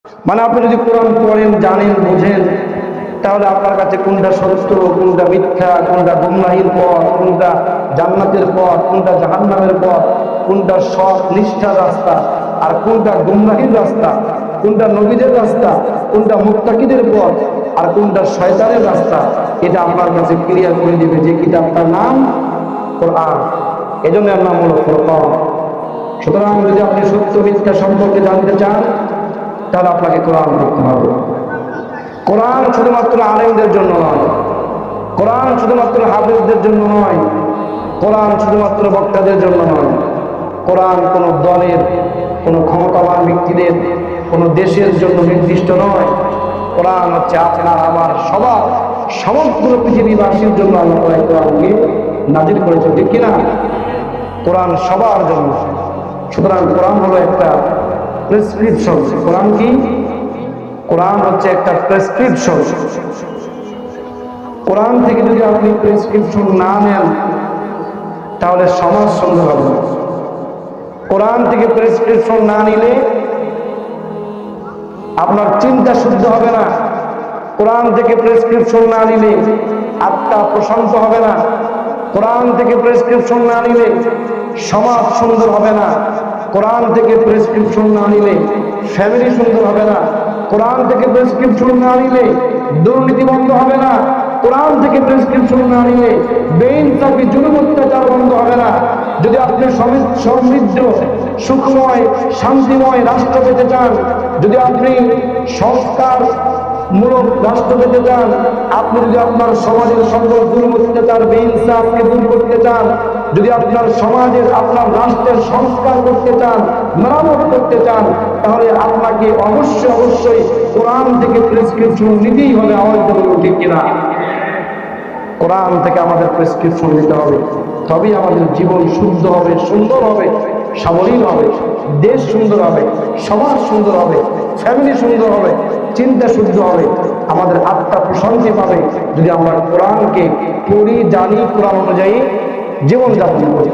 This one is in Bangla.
মানে আপনি যদি কোরআন পড়েন, জানেন, বুঝেন, তাহলে আপনার কাছে কোনটা সত্য, কোনটা মিথ্যা, কোনটা গুমরাহির পথ, কোনটা জান্নাতের পথ, কোনটা জাহান্নামের পথ, কোনটা সৎ নিষ্ঠার রাস্তা আর কোনটা গুমরাহির রাস্তা, কোনটা নবীদের রাস্তা, কোনটা মুত্তাকিদের পথ আর কোনটা শয়তানের রাস্তা, এটা আপনার কাছে ক্লিয়ার করে দিবে যে কিতাবটার নাম কোরআন। এজন্য এর নাম হলো ফুরকান। সুতরাং যদি আপনি সত্য মিথ্যা সম্পর্কে জানতে চান, তাহলে আপনাকে কোরআন পড়তে হবে। কোরআন শুধুমাত্র আলেমদের জন্য নয়, কোরআন শুধুমাত্র হাফেজদের জন্য নয়, কোরআন শুধুমাত্র বক্তাদের জন্য নয়, কোরআন কোনো দলের, কোনো ক্ষমতাবান ব্যক্তিদের, কোনো দেশের জন্য নির্দিষ্ট নয়। কোরআন হচ্ছে আপনার আমার সবার, সমগ্র পৃথিবীবাসীর জন্য আল্লাহ তাআলা কোরআনকে নাজিল করেছেন, ঠিক কিনা? কোরআন সবার জন্য। সুতরাং কোরআন হলো একটা প্রেসক্রিপশন। কোরআন কি? কোরআন হচ্ছে একটা প্রেসক্রিপশন। কোরআন থেকে যদি আপনি প্রেসক্রিপশন না নেন, তাহলে সমাজ সুন্দর হবে না। কোরআন থেকে প্রেসক্রিপশন না নিলে আপনার চিন্তা শুদ্ধ হবে না। কোরআন থেকে প্রেসক্রিপশন না নিলে আত্মা প্রশান্ত হবে না। কোরআন থেকে প্রেসক্রিপশন না নিলে সমাজ সুন্দর হবে না। কোরআন থেকে প্রেসক্রিপশন না নিলে ফ্যামিলি সুন্দর হবে না। কোরআন থেকে প্রেসক্রিপশন না নিলে দুর্নীতি বন্ধ হবে না। কোরআন থেকে প্রেসক্রিপশন না নিলে বেইনসাফি, জুলুম, অত্যাচার বন্ধ হবে না। যদি আপনি সমৃদ্ধ, সুখময়, শান্তিময় রাষ্ট্র পেতে চান, যদি আপনি সংস্কার মূলক রাষ্ট্র পেতে চান, আপনি যদি আপনার সমাজের সকল জুলুম, অত্যাচার, বেইনসাফকে দূর করতে চান, যদি আপনার সমাজের, আপনার রাষ্ট্রের সংস্কার করতে চান, মেরামত করতে চান, তাহলে আপনাকে অবশ্যই কোরআন থেকে প্রেসক্রিপশন নিতেই হবে। আওয়াজ দেবেন, ঠিক কিনা? কোরআন থেকে আমাদের প্রেসক্রিপশন নিতে হবে, তবেই আমাদের জীবন শুদ্ধ হবে, সুন্দর হবে, সাবলীল হবে, দেশ সুন্দর হবে, সমাজ সুন্দর হবে, ফ্যামিলি সুন্দর হবে, চিন্তা শুদ্ধ হবে, আমাদের আত্মা প্রশান্তি পাবে যদি আমরা কোরআনকে পড়ি, জানি, কোরআন অনুযায়ী জীবনযাপন করি।